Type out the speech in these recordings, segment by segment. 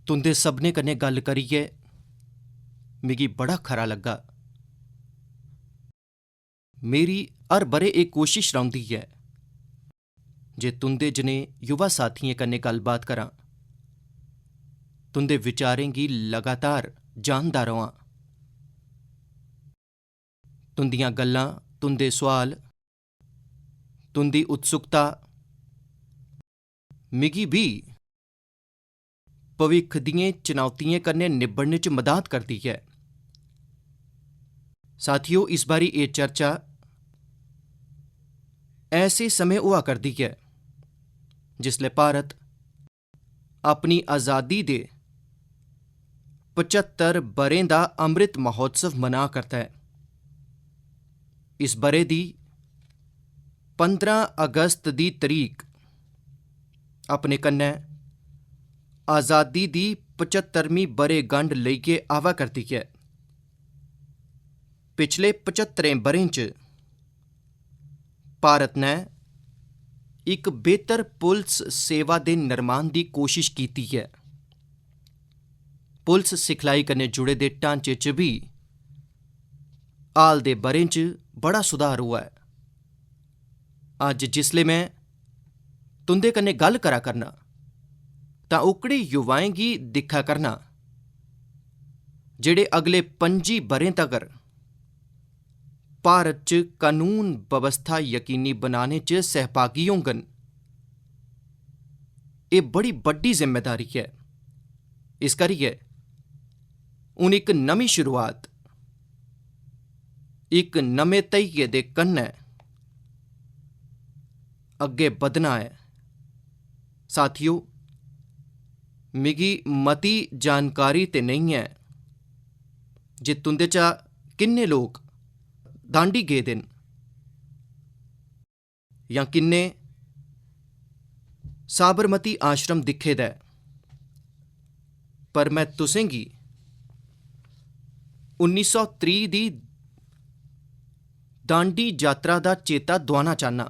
तुंदे सभनें कन्नै गल्ल करियै मिगी बड़ा खरा लग्गा। मेरी हर ब'रे एह् कोशिश रौंह्दी ऐ जे तुंदे जनेह् युवा साथियें कन्नै गल्लबात करां, तुंदे विचारें गी लगातार जानदा र'वां। तुंदियां गल्लां, तुंदे सोआल, तुंदी उत्सुकता मिगी बी भविक्ख दियें चुनौतियें कन्नै निब्बड़ने च मदाद करदी ऐ। साथियो, इस बारी एह् चर्चा ऐसे समें होआ करदी ऐ जिसलै भारत अपनी आज़ादी दे 75 ब'रें दा अमृत महोत्सव मना करदा ऐ। इस ब'रे दी 15 अगस्त दी तरीक अपने कन्नै आज़ादी दी 75वीं ब'रेगंढ लेइयै आवा करदी ऐ। पिछले 75 ब'रें च भारत ने इक बेहतर पुलस सेवा दे निर्माण दी कोशिश कीती ऐ। पुलस सिखलाई कन्नै जुड़े दे ढांचे च बी हाल दे ब'रें च बड़ा सुधार होआ ऐ। अज्ज जिसलै मैं तुंदे कन्नै गल्ल करा करना तां ओकड़े युवाएं गी दिक्खा करना जेह्ड़े अगले 25 ब'रें तगर भारत च कानून बवस्था यकीनी बनाने च सहभागी होङन। एह् बड़ी बड्डी जिम्मेदारी ऐ। इस करियै हून इक नमीं शुरुआत, इक नमें धैइये दे कन्नै अग्गे बधना ऐ। साथियो, मिगी मती जानकारी ते नेईं ऐ जे तुंदे चा किन्ने लोक दांडी गेदे न जां किन्ने साबरमती आश्रम दिक्खे दा ऐ, पर मैं तुसें गी 1930 दी दांडी यात्रा दा चेता दोआना चाह्न्नां।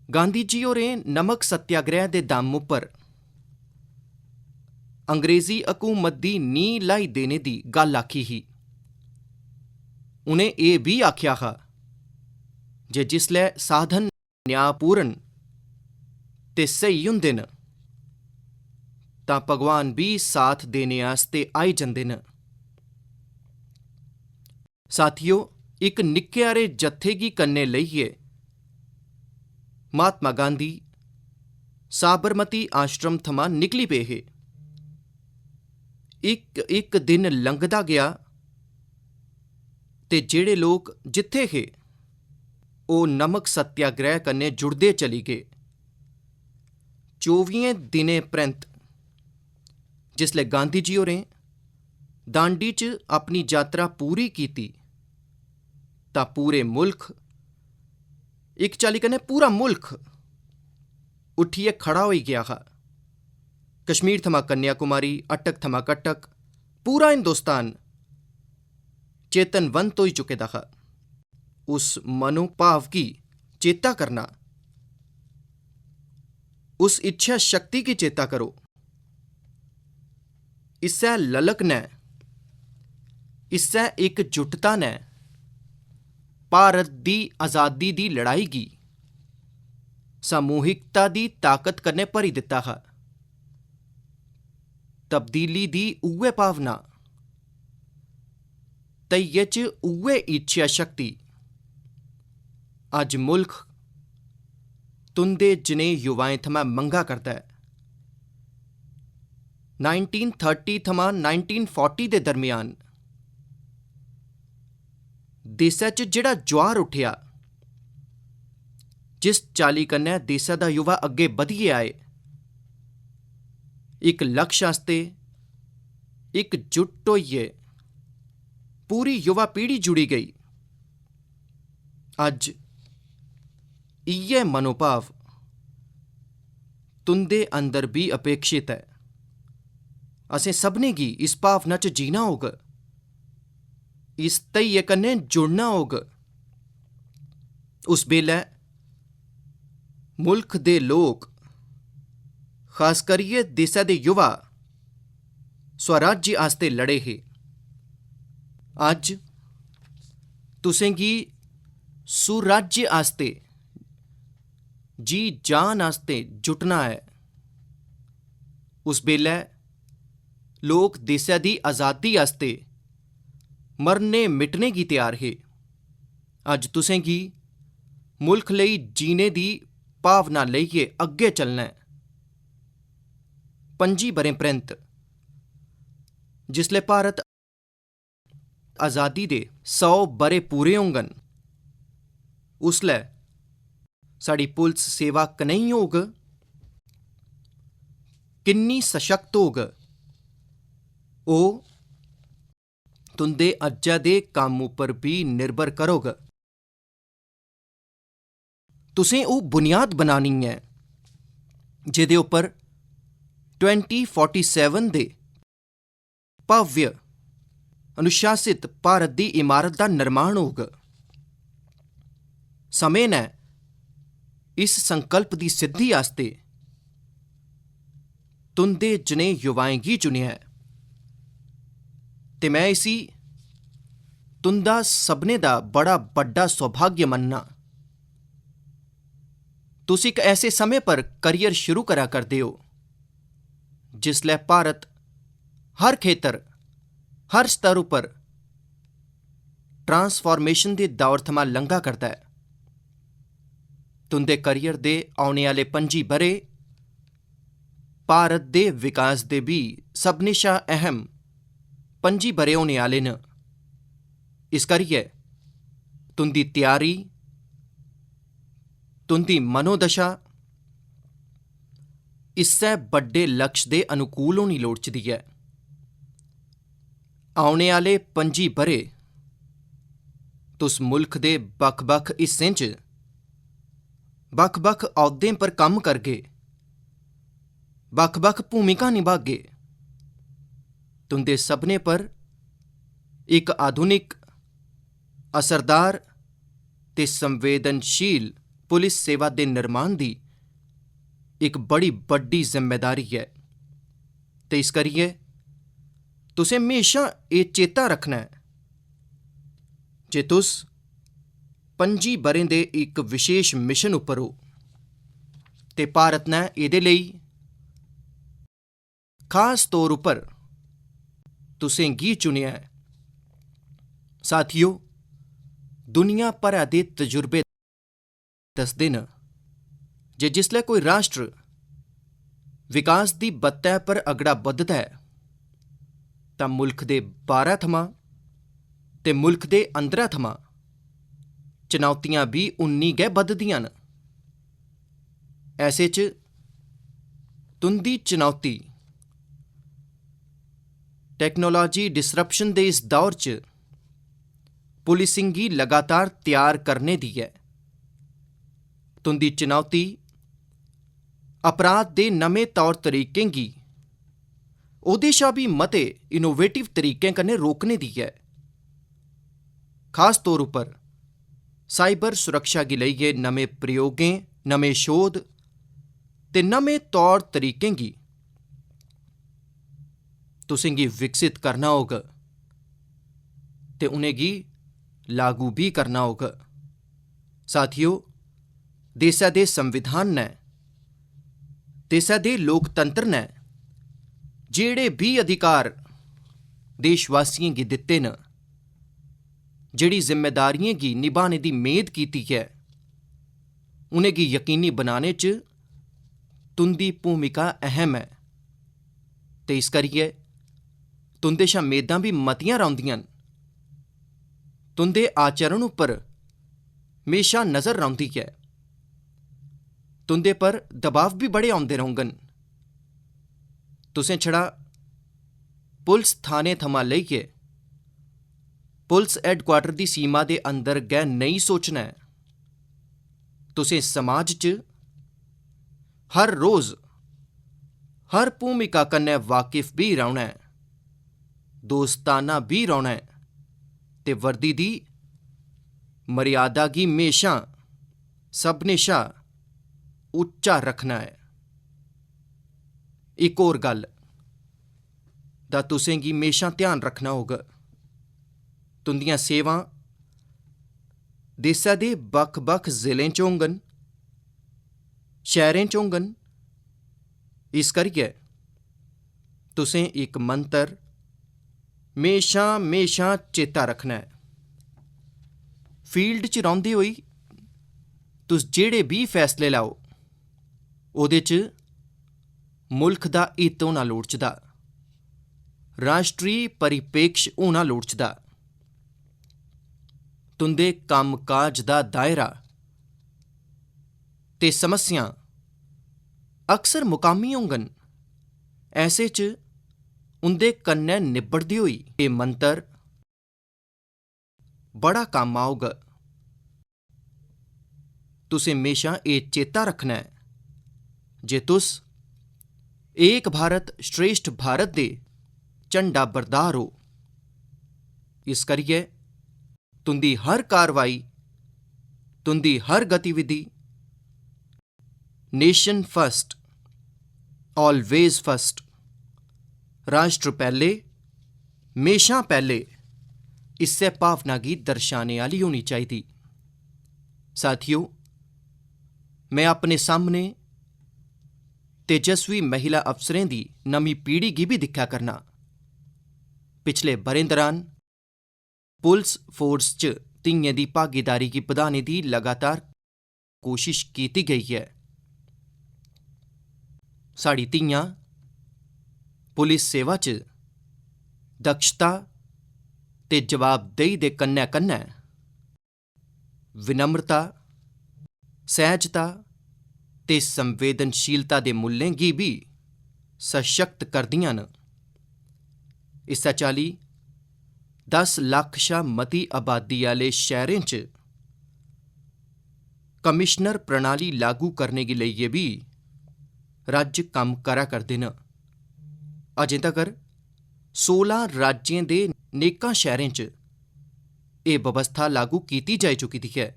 गांधी जी होरें नमक सत्याग्रह दे दम उप्पर अंग्रेजी हकूमत दी नींह् ल्हाई देने दी गल्ल आखी ही। उ'नें एह् बी आखेआ हा जे जिसलै साधन न्यायपूर्ण ते स्हेई होंदे न तां भगवान बी साथ देने आस्तै आई जंदे न। साथियो, इक निक्के हारे जत्थे गी कन्नै लेइयै महात्मा गांधी साबरमती आश्रम थमां निकली पे हे। इक दिन लंघदा गेआ ते जेह्ड़े लोक जित्थे हे ओह् नमक सत्याग्रह कन्नै जुड़दे चली गे। 24 दिनें परैंत्त जिसलै गांधी जी होरें दांडी च अपनी यात्रा पूरी कीती तां पूरे मुल्ख, इक चाल्ली कन्नै पूरा मुल्ख उट्ठियै खड़ा होई गेआ हा। कश्मीर थमां कन्याकुमारी, अटक थमां कटक, पूरा हिंदुस्तान चेतनवंत होई चुके दा हा। उस मनोभाव गी चेता करना, उस इच्छा शक्ति गी चेता करो। इस्सै ललक नै, इस्सै इकजुटता नै भारत दी आज़ादी दी लड़ाई गी सामूहिकता दी ताकत कन्नै भरी दित्ता हा। तब्दीली दी उ'ऐ भावना, धैइये च उ'ऐ इच्छा शक्ति अज्ज मुल्ख तुंदे जनेह् युवाएं थमां मंगा करदा ऐ। 1930 थमां 1940 दे दरम्यान देसै च जेह्ड़ा जोआर उट्ठेआ, जिस चाल्ली कन्नै देसै दा युवा अग्गे बधियै आए, इक लक्ष्य आस्तै इकजुट होइयै पूरी युवा पीढ़ी जुड़ी गेई। अज्ज इ'यै मनोभाव तुंदे अंदर बी अपेक्षित ऐ। असें सभनें गी इस भावना च जीना होग, इस धैइये कन्नै जुड़ना होग। उस बेल्लै मुल्ख दे लोक खास करियै देशै दे युवा स्वराज्य आस्ते लड़े हे। अज्ज तुसें गी सुराज्य आस्ते जी जान आस्ते जुटना है। उस बेल्लै लोग देशै दी आज़ादी आस्ते मरने मिटने गी तैयार हे। अज्ज तुसें गी मुल्ख लेई जीने दी भावना लेइयै अग्गे चलना है। 25 ब'रें परैंत जिसलै भारत आज़ादी दे 100 ब'रे पूरे होङन, उसलै साड़ी पुलस सेवा कनेही होग, किन्नी सशक्त होग, ओह् तुंदे अज्जै दे कम्म उप्पर भी निर्भर करोग। तुसें ओह् बुनियाद बनानी है जेह्दे उप्पर 2047 दे भव्य अनुशासित भारत दी इमारत दा निर्माण होग। समें नै इस संकल्प दी सिद्धि आस्ते तुंदे जनेह् युवाएं गी चुनेआ ऐ ते मैं इसी तुंदा सभनें दा बड़ा बड्डा सौभाग्य मनना। तुस इक ऐसे समें पर करियर शुरू करा करदे हो जिसलै भारत हर खेतर, हर स्तर उप्पर ट्रांसफॉर्मेशन दे दौर थमां लंघा करदा है। तुंदे करियर दे औने आह्ले 25 ब'रे भारत दे विकास दे भी सभनें शा अहम 25 ब'रे होने आह्ले न। इस करियै तुंदी त्यारी, तुंदी मनोदशा इस्सै बड्डे लक्ष्य दे अनुकूल होनी लोड़चदी ऐ। औने आह्ले 25 ब'रे तुस मुल्ख दे बक्ख-बक्ख हिस्सें च बक्ख-बक्ख औह्दें पर कम्म करगे, बक्ख-बक्ख भूमिका निभागे। तुंदे सभनें पर इक आधुनिक, असरदार ते संवेदनशील पुलिस सेवा दे निर्माण दी इक बड़ी बड्डी जिम्मेदारी है ते इस करियै तुसें म्हेशा एह् चेता रखना है जे तुस 25 ब'रें दे इक विशेष मिशन उप्पर हो ते भारत नै एह्दे लेई खास तौर उप्पर तुसें गी चुनेआ ऐ। साथियो, दुनिया भरै दे तजुर्बे दसदे न जे जिसलै कोई राष्ट्र विकास दी बत्तै पर अगड़ा बधदा ऐ तां मुल्ख दे बाह्रै थमां ते मुल्ख दे अंदरै थमां चुनौतियां भी उन्नी गै बधदियां न। ऐसे च तुंदी चुनौती टैक्नोलॉजी डिसरप्शन दे इस दौर च पुलिसिंग गी लगातार त्यार करने दी ऐ। तुंदी चुनौती अपराध दे नमें तौर तरीकें गी ओह्दे शा भी मते इनोवेटिव तरीकें कन्नै रोकने दी ऐ। खास तौर उप्पर साइबर सुरक्षा गी लेइयै नमें प्रयोगें, नमें शोध ते नमें तौर तरीकें गी तुसें गी विकसित करना होग ते उ'नें गी लागू भी करना होग। साथियो, देशै दे संविधान नै, देशै दे लोकतंत्र नै जेह्ड़े भी अधिकार देशवासियें गी दित्ते न, जेह्ड़ी जिम्मेदारियें गी निभाने दी मेद कीती ऐ, उ'नें गी यकीनी बनाने च तुंदी भूमिका अहम ऐ ते इस करियै तुंदे शा मेदां भी मतियां रौंह्दियां न। तुंदे आचरण उप्पर म्हेशा नजर रौंह्दी ऐ। तुंदे पर दबाव भी बड़े औंदे रौह्ङन। तुसें छड़ा पुलस थाने थमां लेइयै पुलस हैडक्वार्टर दी सीमा दे अंदर गै नेईं सोचना ऐ। तुसें समाज च हर रोज हर भूमिका कन्नै वाकिफ भी रौह्ना ऐ, दोस्ताना भी रौह्ना ऐ ते वर्दी दी मर्यादा गी म्हेशा सभनें शा उच्चा रखना ऐ। एक होर गल दा तुसें गी हमेशा ध्यान रखना होग, तुंदियां सेवां देशा दे बक्ख-बक्ख जिलें च होङन, शैह्रें च होङन। इस करियै तुसें इक मंत्र हमेशा चेता रखना है। फील्ड च रौंह्दे होई तुस जेह्ड़े भी फैसले लैओ ओह्दे च मुल्ख दा हित होना लोड़चदा, राश्ट्री परिपेक्ष होना लोड़चदा। तुंदे कम्म-काज दा दायरा ते समस्यां अक्सर मुकामी होङन, ऐसे च उंदे कन्नै निब्बड़दे होई एह् मंत्र बड़ा कम्म औग। तुसें हमेशा एह् चेता रखना है जे तुस एक भारत श्रेष्ठ भारत दे झंडा बरदार हो। इस करियै तुंदी हर कारवाई, तुंदी हर गतिविधि नेशन फर्स्ट, ऑलवेज फर्स्ट, राष्ट्र पैह्ले, हमेशा पैह्ले, इस्सै भावना गी दर्शाने आह्ली होनी चाहिदी। साथियो, मैं अपने सामने तेजस्वी महिला अफसरें दी नमीं पीढ़ी गी भी दिक्खा करना। पिछले ब'रें दरान पुलस फोर्स च धियें दी भागीदारी गी बधाने दी लगातार कोशिश कीती गेई है। साढ़ी धियां पुलिस सेवा च दक्षता ते जवाबदेही दे कन्नै कन्नै विनम्रता, सैह्जता ते संवेदनशीलता दे मुल्लें गी भी सशक्त करदियां न। इस्सै चाल्ली 10 लक्ख शा मती आबादी आह्ले शैह्रें च कमिशनर प्रणाली लागू करने गी लेइयै बी राज्य कम्म करा करदे न। अजें तगर 16 राज्यें दे नेकां शैह्रें च एह् बवस्था लागू कीती जाई चुकी दी है।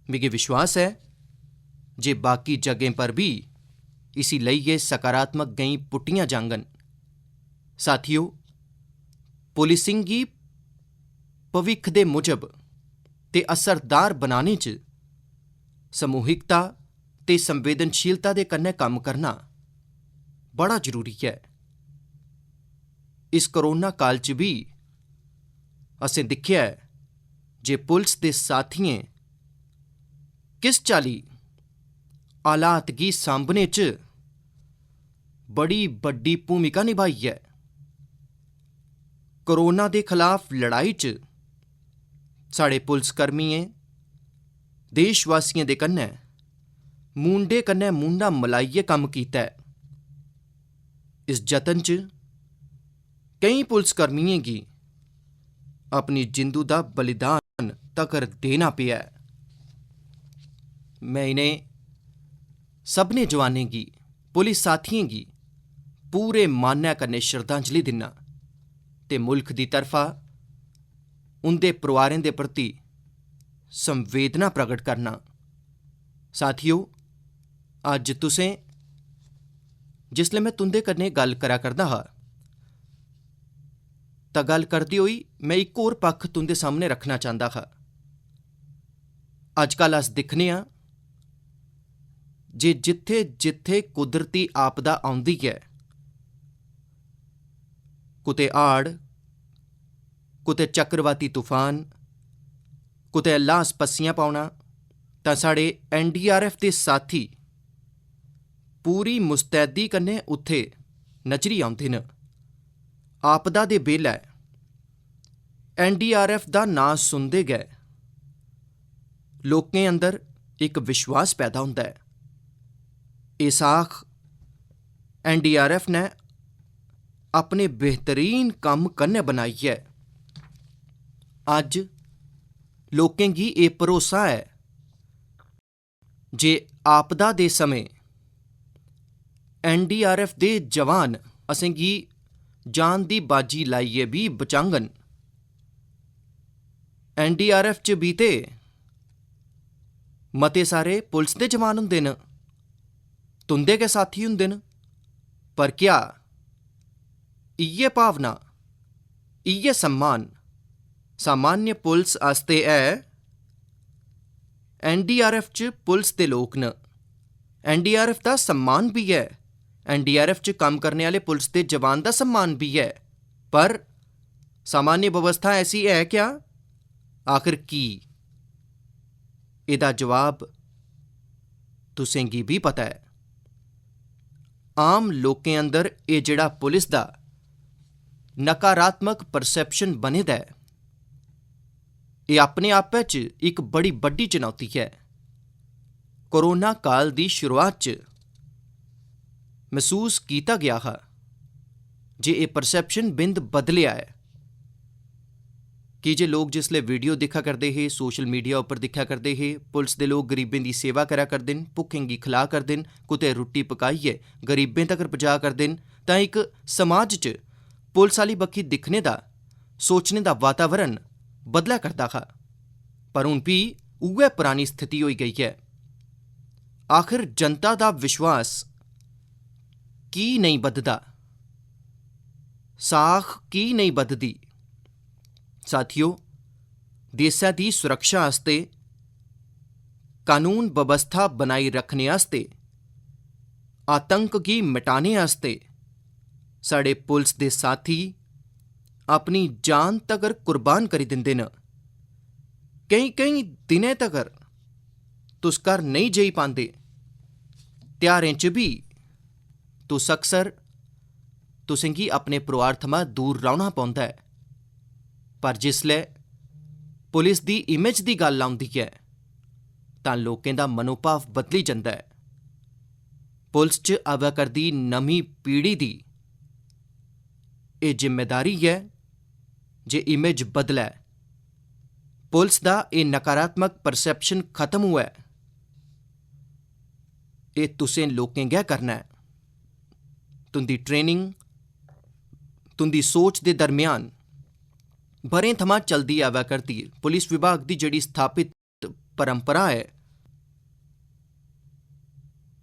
मिगी विश्वास है जे बाकी जगहें पर भी इसी लेइयै सकारात्मक गैंई पुट्टियां जाङन। साथियो, पुलिसिंग गी भविक्ख दे मुजब ते असरदार बनाने च समूहिकता ते संवेदनशीलता दे कन्नै कम्म करना बड़ा जरूरी है। इस कोरोना काल च भी असें दिक्खेआ है जे पुलस दे साथियें किस चाल्ली हालात गी सांभने च बड़ी बड्डी भूमिका निभाई है। कोरोना दे खलाफ लड़ाई च साढ़े पुलसकर्मियें देशवासियें दे कन्नै मूंढे कन्नै मूंढा मलाइयै कम्म कीता है। इस जतन च केईं पुलसकर्मियें गी अपनी जिंदू दा बलिदान तकर देना पेआ है। मैं इनें सभनें जवानें गी, पुलिस साथियें गी पूरे मानै कन्नै श्रद्धांजलि दिन्ना ते मुल्ख दी तरफा उंदे परोआरें दे प्रति संवेदना प्रगट करना। साथियो, अज्ज तुसें जिसलै मैं तुंदे कन्नै गल्ल करा करदा हा तां गल्ल करदे होई मैं इक होर पक्ख तुंदे सामने रखना चांह्दा हा। अजकल अस दिक्खने आं जे जित्थे जित्थे कुदरती आपदा औंदी ऐ, कुतै हाड़, कुतै चक्रवाती तूफान, कुतै ल्हास पस्सियां पौना, तां साढ़े NDRF दे साथी पूरी मुस्तैदी कन्नै उत्थे नजरी औंदे न। आपदा दे बेल्लै NDRF दा नांऽ सुनदे गै लोकें अंदर इक विश्वास पैदा होंदा है। एह् साख NDRF ने अपने बेहतरीन कम्म कन्नै बनाई है। अज्ज लोकें गी एह् भरोसा है जे आपदा दे समें NDRF दे जवान असेंगी जान दी बाजी लाइयै भी बचाङन। NDRF च भी ते मते सारे पुलस दे जवान होंदे न, तुंदे गै साथी होंदे न, पर क्या इ'यै भावना, इ'यै सम्मान सामान्य पुलिस आस्ते है? NDRF च पुलिस दे लोक न, NDRF दा सम्मान भी है, NDRF च कम्म करने आह्ले पुलिस दे जवान दा सम्मान भी है, पर सामान्य व्यवस्था ऐसी है क्या? आखिर की? एदा जवाब तुसें गी भी पता है। आम लोकें अंदर एह् जेह्ड़ा पुलिस दा नकारात्मक परसैप्शन बने दा है, एह् अपने आपै च इक बड़ी बड्डी चुनौती है। कोरोना काल दी शुरुआत च महसूस कीता गया हा जे एह् परसैप्शन बिंद बदलेआ है, कि जे लोग जिसले वीडियो दिक्खा करदे हे, सोशल मीडिया उप्पर दिक्खा करदे हे, पुलिस दे लोग गरीबें दी सेवा करा करदे न, भुक्खें गी खिला करदे न, कुतै रुट्टी पकाइयै गरीबें तगर पजा करदे न, तां इक समाज च पुलिस आह्ली बक्खी दिक्खने दा, सोचने दा वातावरण बदलै करदा हा। पर हून भी उ'ऐ परानी स्थिति होई गेई है। आखिर जनता दा विश्वास की नेईं बधदा? साख की नेईं बधदी? साथियो, देशै दी सुरक्षा आस्ते, कानून व्यवस्था बनाई रखने आस्ते, आतंक गी मिटाने आस्ते साढ़े पुलिस दे साथी अपनी जान तगर कुर्बान करी दिंदे न। केईं दिनें तगर तुस घर नेईं जाई पांदे, ध्यारें च बी तुस अक्सर तुसें गी अपने परोआर थमां दूर रौह्ना पौंदा है। पर जिसलै पुलिस दी इमेज दी गल्ल औंदी है तां लोकें दा मनोभाव बदली जंदा है। पुलिस च आवा करदी नमीं पीढ़ी दी एह् जिम्मेदारी है जे इमेज बदलै, पुलिस दा एह् नकारात्मक परसैप्शन खत्म होऐ। एह् तुसें लोकें गै करना है। तुंदी ट्रेनिंग, तुंदी सोच दे दरम्यान ब'रें थमां चलदी आवा करदी पुलिस विभाग दी जेह्ड़ी स्थापित परंपरा है,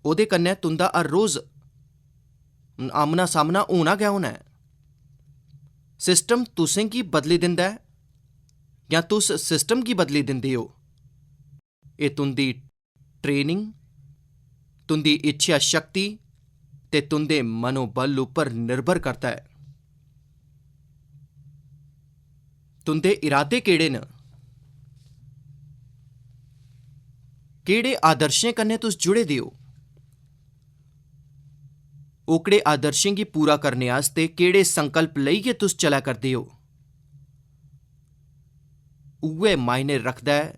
ओह्दे कन्नै तुंदा हर रोज आमना सामना होना गै होना है। सिस्टम तुसें गी बदली दिंदा है जां तुस सिस्टम गी बदली दिंदे हो? एह् तुंदी ट्रेनिंग, तुंदी इच्छा शक्ति ते तुंदे मनोबल उप्पर निर्भर करदा है। तुंदे इरादे केह्ड़े न? केह्ड़े आदर्शें कन्नै तुस जुड़े दे हो? ओकड़े आदर्शें गी पूरा करने आस्ते केह्ड़े संकल्प लेइयै तुस चला करदे हो? उ'ऐ मायने रखदा है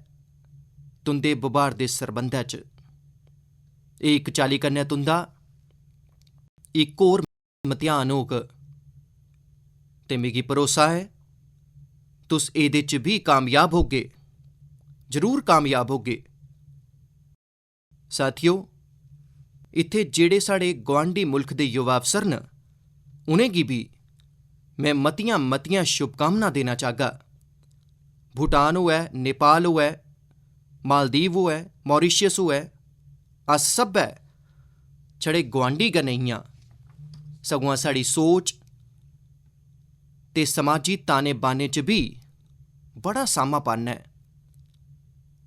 तुंदे व्यवहार दे सरबंधै च। एह् इक चाल्ली कन्नै तुंदा इक होर मतेहान होग ते मिगी भरोसा है तुस एह्दे च भी कामयाब होगे, जरूर कामयाब होगे। साथियो, इत्थे जेह्ड़े साढ़े गुआंढी मुल्ख दे युवा अफसर न, उ'नेंगी भी में मतियां शुभकामनां देना चाहगा। भूटान होऐ, नेपाल होऐ, मालदीव होऐ, मॉरिशियस होऐ, अस सब्भै छड़े गुआंढी गै नेईं आं, सगुआं साढ़ी सोच ते समाजी ताने बाने च भी बड़ा सामापन है।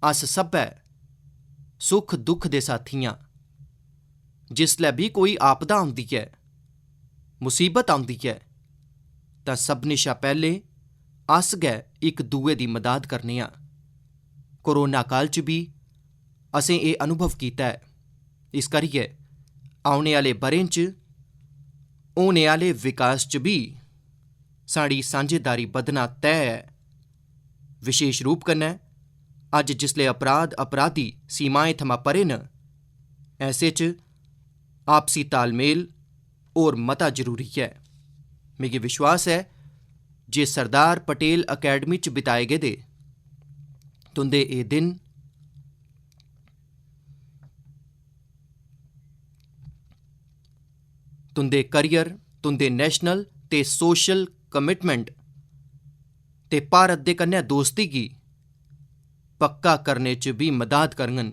अस सब्भै सुख दुख दे साथी आं। जिसलै भी कोई आपदा औंदी है, मुसीबत औंदी है, तां सभनें शा पैह्लें अस गै इक दूए दी मदद करने आं। कोरोना काल च भी असें एह् अनुभव कीता है। इस करियै औने आह्ले ब'रें च होने आह्ले विकास च भी साढ़ी सांझेदारी बधना तय है। विशेष रूप कन्नै अज्ज जिसले अपराधी सीमाएं थमां परे न, ऐसे च आपसी तालमेल होर मता जरूरी है। मिगी विश्वास है जे सरदार पटेल अकैडमी च बिताए गेदे तुंदे एह् दिन तुंदे करियर, तुंदे नेशनल ते सोशल कमिटमेंट ते भारत दे कन्नै दोस्ती गी पक्का करने च भी मदद करङन।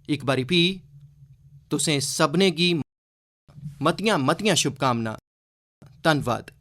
इक बारी भी तुसें सभनें गी ਮਤੀਆਂ ਸ਼ੁਭਕਾਮਨਾ। ਧੰਨਵਾਦ।